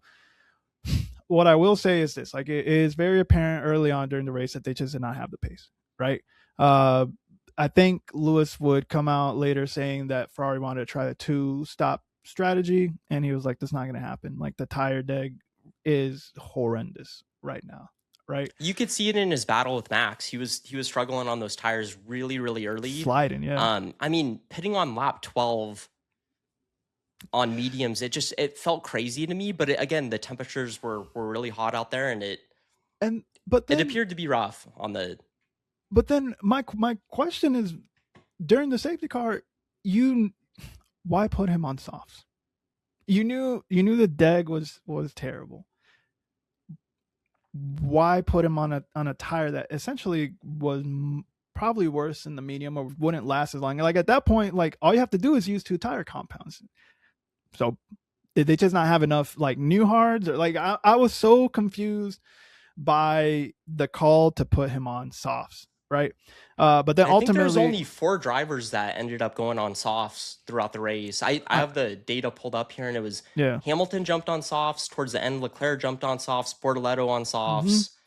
what I will say is this: like, it is very apparent early on during the race that they just did not have the pace, right? I think Lewis would come out later saying that Ferrari wanted to try a two-stop strategy, and he was like, "That's not going to happen. Like, the tire deg is horrendous right now." Right? You could see it in his battle with Max. He was struggling on those tires really, really early. Sliding, yeah. I mean, pitting on lap 12 on mediums, it felt crazy to me. But again, the temperatures were really hot out there, and it appeared to be rough on the. But then my question is, during the safety car, why put him on softs? You knew the deg was terrible. Why put him on a tire that essentially was probably worse than the medium or wouldn't last as long? Like at that point, like all you have to do is use two tire compounds. So did they just not have enough like new hards? Or, like I was so confused by the call to put him on softs, right? But then I ultimately, think there's only 4 drivers that ended up going on softs throughout the race. I have the data pulled up here, and it was Hamilton jumped on softs towards the end. Leclerc jumped on softs. Bortoletto on softs.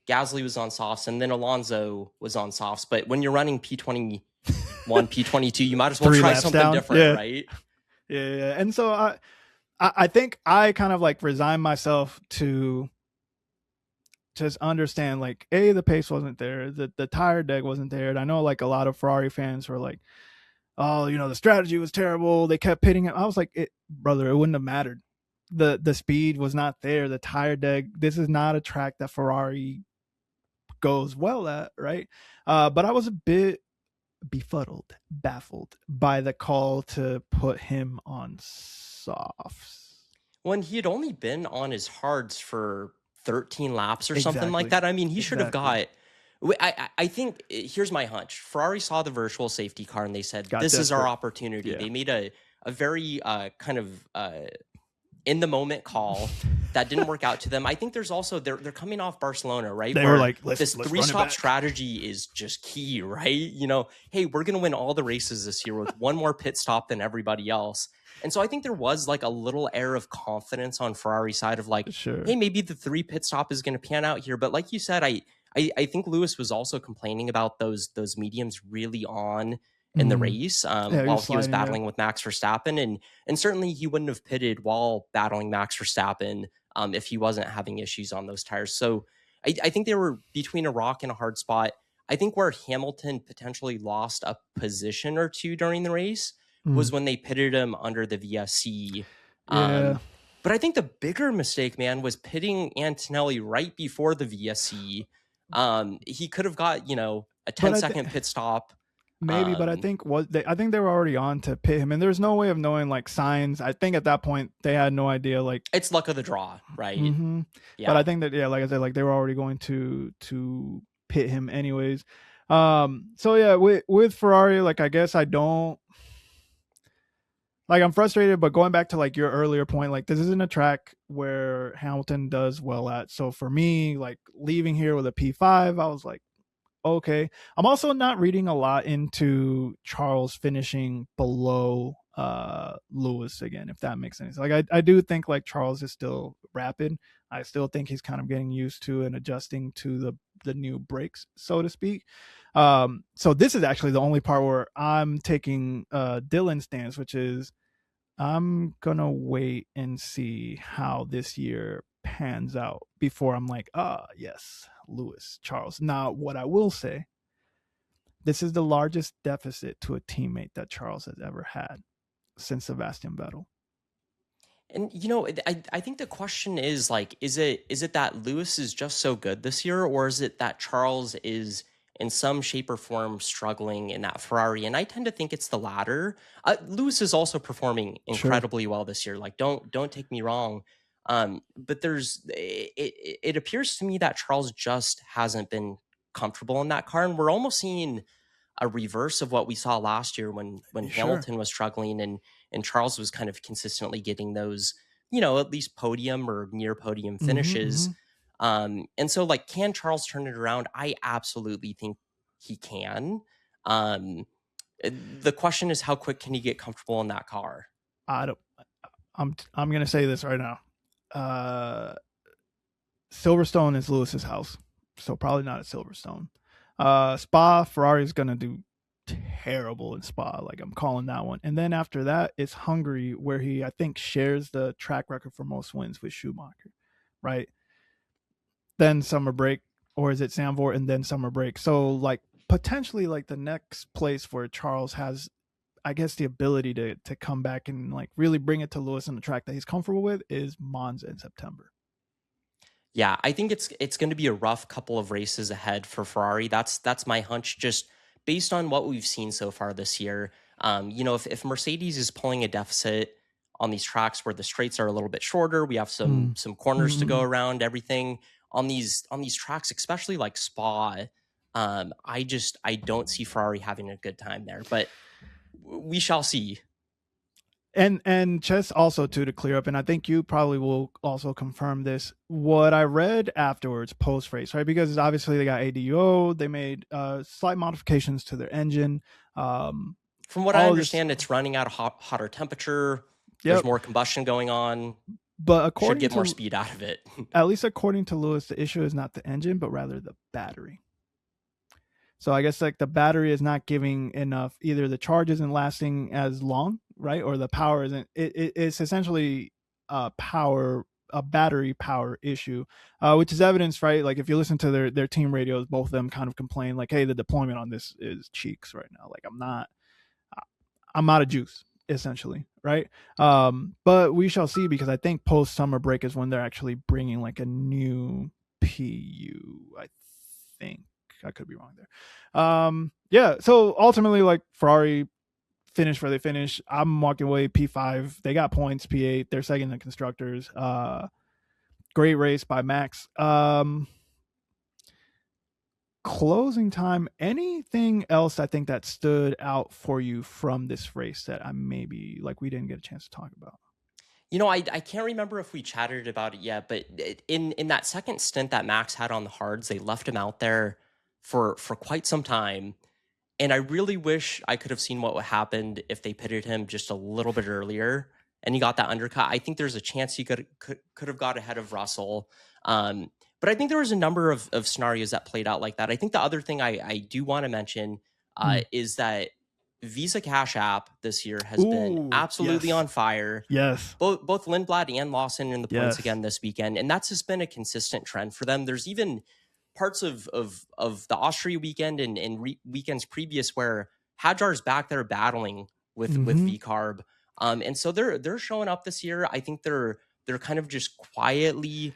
Gasly was on softs, and then Alonso was on softs. But when you're running P21, P22, you might as well try something different, right? Yeah. And so I think I kind of like resigned myself to just understand, like, the pace wasn't there, the tire deg wasn't there. And I know like a lot of Ferrari fans were like, oh, the strategy was terrible, they kept pitting it. I was like, brother, it wouldn't have mattered. The speed was not there, the tire deg, this is not a track that Ferrari goes well at, right? But I was a bit baffled by the call to put him on softs when he had only been on his hards for 13 laps or something like that. I mean, he should have got. I think here's my hunch. Ferrari saw the virtual safety car and they said, "This is our opportunity." Yeah. They made a very kind of in the moment call that didn't work out to them. I think there's also they're coming off Barcelona, right? They were like, this 3-stop strategy is just key, right? Hey, we're gonna win all the races this year with one more pit stop than everybody else. And so I think there was like a little air of confidence on Ferrari's side of like, hey, maybe the 3 pit stop is going to pan out here. But like you said, I think Lewis was also complaining about those mediums really on in the race while he was battling with Max Verstappen. And certainly he wouldn't have pitted while battling Max Verstappen if he wasn't having issues on those tires. So I think they were between a rock and a hard spot. I think where Hamilton potentially lost a position or two during the race was when they pitted him under the VSC. But I think the bigger mistake, man, was pitting Antonelli right before the VSC. He could have got, a 10-second pit stop. Maybe, but I think they were already on to pit him, and there's no way of knowing like signs. I think at that point they had no idea. Like, it's luck of the draw, right? Yeah. But I think that like I said, like they were already going to pit him anyways. So yeah, with Ferrari, like I guess I don't. like I'm frustrated, but going back to like your earlier point, like this isn't a track where Hamilton does well at. So for me, like leaving here with a P5, I was like, okay. I'm also not reading a lot into Charles finishing below Lewis again, if that makes sense. Like I do think like Charles is still rapid. I still think he's kind of getting used to and adjusting to the new brakes, so to speak. So this is actually the only part where I'm taking Dillon's stance, which is I'm gonna wait and see how this year pans out before I'm like, yes, Lewis, Charles. Now, what I will say, this is the largest deficit to a teammate that Charles has ever had since Sebastian Vettel. And I think the question is like, is it that Lewis is just so good this year, or is it that Charles is in some shape or form struggling in that Ferrari? And I tend to think it's the latter. Lewis is also performing Sure. incredibly well this year. Like, don't take me wrong. But it appears to me that Charles just hasn't been comfortable in that car, and we're almost seeing a reverse of what we saw last year when Sure. Hamilton was struggling and Charles was kind of consistently getting those, at least podium or near podium Mm-hmm, finishes. mm-hmm. And so like, can Charles turn it around? I absolutely think he can. The question is, how quick can he get comfortable in that car? I don't. I'm gonna say this right now. Silverstone is Lewis's house, so probably not at Silverstone. Spa, Ferrari's gonna do terrible in Spa. Like I'm calling that one. And then after that, it's Hungary, where he I think shares the track record for most wins with Schumacher, right? Then summer break, or is it Zandvoort and then summer break? So like potentially like the next place where Charles has, I guess, the ability to come back and like really bring it to Lewis on the track that he's comfortable with is Monza in September. Yeah, I think it's going to be a rough couple of races ahead for Ferrari. That's my hunch, just based on what we've seen so far this year. If Mercedes is pulling a deficit on these tracks where the straights are a little bit shorter, we have Mm. some corners to go Mm-mm. around, everything on these tracks, especially like Spa. I don't see Ferrari having a good time there, but we shall see. And just also too to clear up, and I think you probably will also confirm this. What I read afterwards, post race, right? Because obviously they got ADO, they made slight modifications to their engine. From what I All of this, understand, it's running at a hotter temperature. There's yep. more combustion going on. But Should according get more to, speed out of it. at least according to Lewis, the issue is not the engine, but rather the battery. So I guess like the battery is not giving enough. Either the charge isn't lasting as long, right, or the power isn't. It's essentially a battery power issue, which is evidence, right? Like if you listen to their team radios, both of them kind of complain like, "Hey, the deployment on this is cheeks right now. Like I'm out of juice." Essentially, right? But we shall see, because I think post summer break is when they're actually bringing like a new PU. I think I could be wrong there. Yeah. So ultimately, like Ferrari finish where they finish. I'm walking away P5. They got points. P8. They're second in constructors. Great race by Max. Closing time. Anything else I think that stood out for you from this race that I maybe like we didn't get a chance to talk about? I can't remember if we chatted about it yet, but in that second stint that Max had on the hards, they left him out there for quite some time. And I really wish I could have seen what happened if they pitted him just a little bit earlier and he got that undercut. I think there's a chance he could have got ahead of Russell. But I think there was a number of scenarios that played out like that. I think the other thing I do want to mention is that Visa Cash App this year has been Ooh, absolutely yes. on fire. Yes. Both Lindblad and Lawson in the points Yes. again this weekend, and that's just been a consistent trend for them. There's even parts of the Austria weekend and weekends previous where Hadjar's back there battling with VCarb, and so they're showing up this year. I think they're kind of just quietly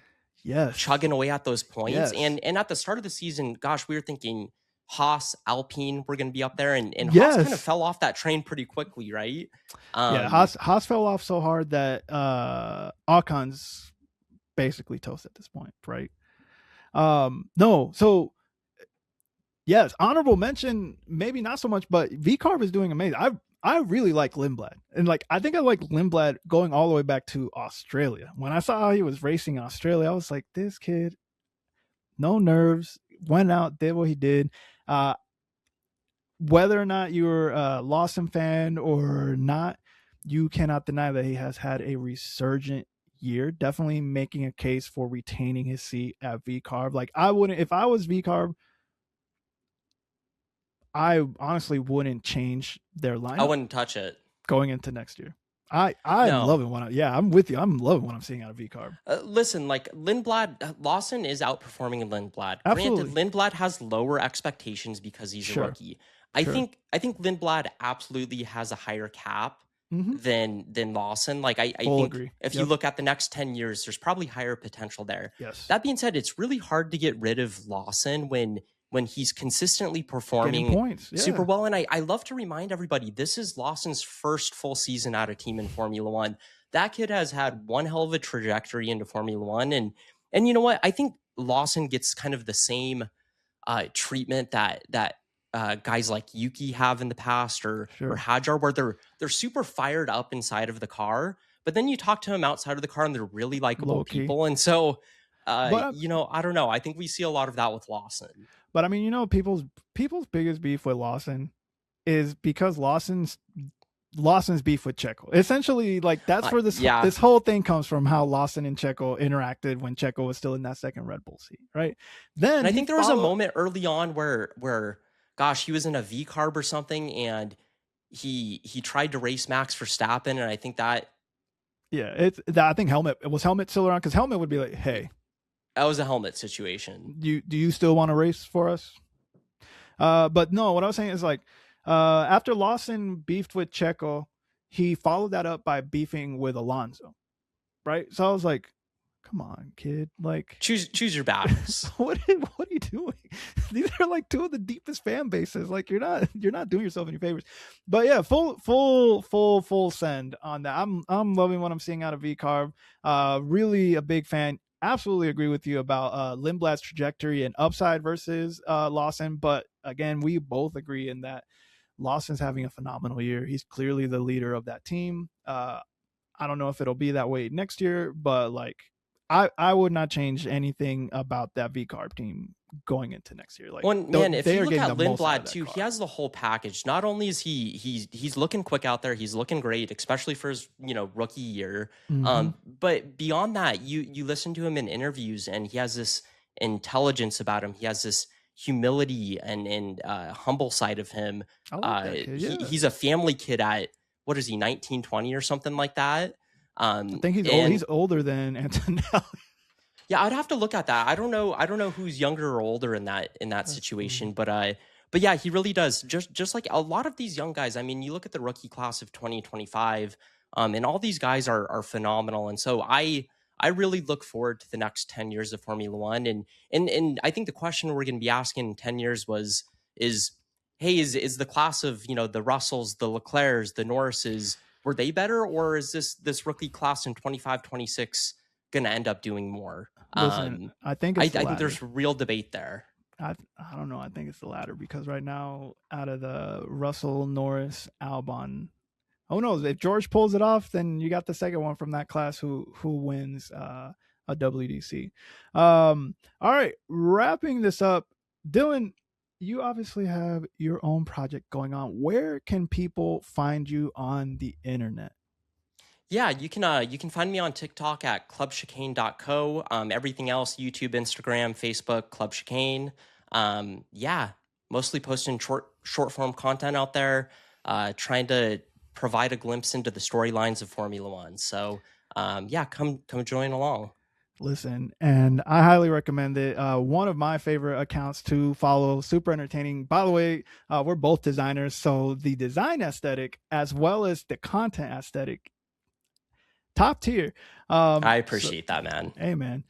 chugging away at those points. Yes. And at the start of the season, gosh, we were thinking Haas, Alpine were going to be up there, and Yes. Haas kind of fell off that train pretty quickly, right? Yeah, Haas fell off so hard that Ocon's basically toast at this point, right? No, so yes, honorable mention, maybe not so much, but VCarb is doing amazing. I really like Lindblad, and like I think I like Lindblad going all the way back to Australia. When I saw how he was racing in Australia, I was like, this kid, no nerves, went out, did what he did. Uh, whether or not you're a Lawson fan or not, you cannot deny that he has had a resurgent year. Definitely making a case for retaining his seat at V Carb. Like I wouldn't, if I was V Carb, I honestly wouldn't change their I lineup wouldn't touch it. going into next year. I'm No. loving I'm with you. I'm loving what I'm seeing out of V Carb. Listen, like Lindblad, Lawson is outperforming Lindblad. Absolutely. Granted, Lindblad has lower expectations because he's a rookie. I think Lindblad absolutely has a higher cap than Lawson. Like I think agree. if you look at the next 10 years, there's probably higher potential there. Yes. That being said, it's really hard to get rid of Lawson when he's consistently performing points. Yeah. super well. And I love to remind everybody, this is Lawson's first full season out of team in Formula One. That kid has had one hell of a trajectory into Formula One. And you know what? I think Lawson gets kind of the same treatment that guys like Yuki have in the past or Hadjar, where they're super fired up inside of the car. But then you talk to them outside of the car and they're really likable people. And so, you know, I don't know. I think we see a lot of that with Lawson. But I mean, you know, people's biggest beef with Lawson is because Lawson's beef with Checo. Essentially, like that's where this whole thing comes from, how Lawson and Checo interacted when Checo was still in that second Red Bull seat, right? Then and I think there was a moment early on where gosh, he was in a V carb or something and he tried to race Max Verstappen, and I think that I think Helmut still around, because Helmut would be like, hey, that was a Helmut situation. Do you still want to race for us? But no, what I was saying is like, after Lawson beefed with Checo, he followed that up by beefing with Alonso, right? So I was like, come on, kid, like choose your battles. what are you doing? These are like two of the deepest fan bases. Like you're not doing yourself any favors. But yeah, full send on that. I'm loving what I'm seeing out of V Carb. Really a big fan. Absolutely agree with you about Lindblad's trajectory and upside versus Lawson. But again, we both agree in that Lawson's having a phenomenal year. He's clearly the leader of that team. I don't know if it'll be that way next year, but like I would not change anything about that V Carb team going into next year. Like, if you look at Lindblad too, he has the whole package. Not only is he's looking quick out there, he's looking great, especially for his rookie year. But beyond that, you listen to him in interviews, and he has this intelligence about him. He has this humility and humble side of him. He's a family kid at, what is he, 19, 20 or something like that. I think he's old. He's older than Antonelli. Yeah, I'd have to look at that. I don't know who's younger or older in that situation, but yeah, he really does. Just like a lot of these young guys. I mean, you look at the rookie class of 2025, and all these guys are phenomenal. And so I really look forward to the next 10 years of Formula One. And I think the question we're going to be asking in 10 years is the class of, the Russells, the Leclercs, the Norrises, were they better, or is this rookie class in 25, 26 going to end up doing more? Listen, I think there's real debate there. I don't know. I think it's the latter, because right now, out of the Russell, Norris, Albon, who knows? If George pulls it off, then you got the second one from that class who wins a WDC. All right, wrapping this up, Dillon, you obviously have your own project going on. Where can people find you on the internet? Yeah, you can find me on TikTok at clubchicane.co. Everything else, YouTube, Instagram, Facebook, Club Chicane. Yeah, mostly posting short form content out there, trying to provide a glimpse into the storylines of Formula One. So yeah, come join along. Listen, and I highly recommend it. One of my favorite accounts to follow, super entertaining. By the way, we're both designers, so the design aesthetic as well as the content aesthetic, top tier. I appreciate that, man. Hey, man.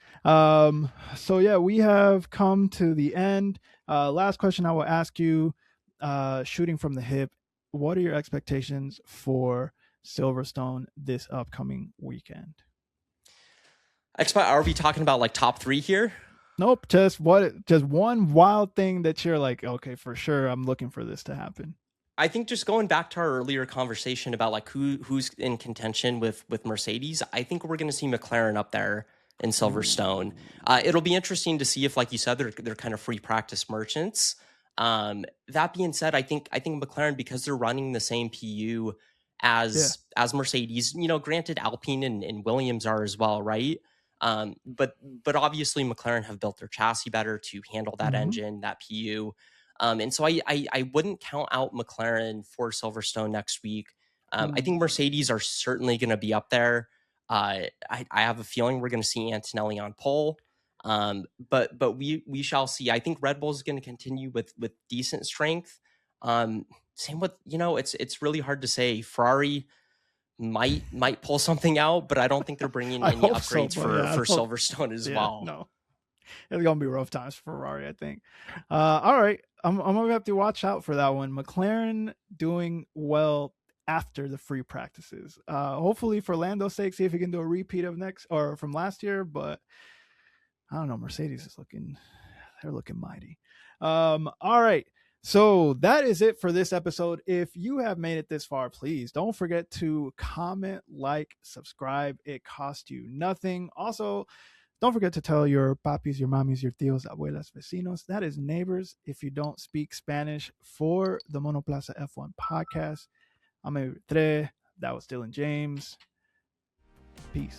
So yeah, we have come to the end. Last question I will ask you, shooting from the hip, what are your expectations for Silverstone this upcoming weekend? Are we talking about like top 3 here? Nope. Just one wild thing that you're like, okay, for sure, I'm looking for this to happen. I think just going back to our earlier conversation about like who's in contention with Mercedes, I think we're going to see McLaren up there in Silverstone. It'll be interesting to see if, like you said, they're kind of free practice merchants. That being said, I think McLaren, because they're running the same PU as Mercedes, granted Alpine and Williams are as well, right? But obviously McLaren have built their chassis better to handle that engine, that PU. And so I wouldn't count out McLaren for Silverstone next week. I think Mercedes are certainly going to be up there. I have a feeling we're going to see Antonelli on pole. But we shall see. I think Red Bull is going to continue with decent strength. Same with, it's really hard to say. Ferrari might pull something out, but I don't think they're bringing any upgrades for Silverstone as well. No, it's gonna be rough times for Ferrari, I think. All right, I'm gonna have to watch out for that one. McLaren doing well after the free practices. Hopefully for Lando's sake, see if he can do a repeat of from last year. But I don't know. Mercedes is looking mighty. All right. So that is it for this episode. If you have made it this far, please don't forget to comment, like, subscribe. It costs you nothing. Also, don't forget to tell your papis, your mamis, your tios, abuelas, vecinos. That is neighbors if you don't speak Spanish for the Monoplaza F1 podcast. I'm Tre. That was Dillon James. Peace.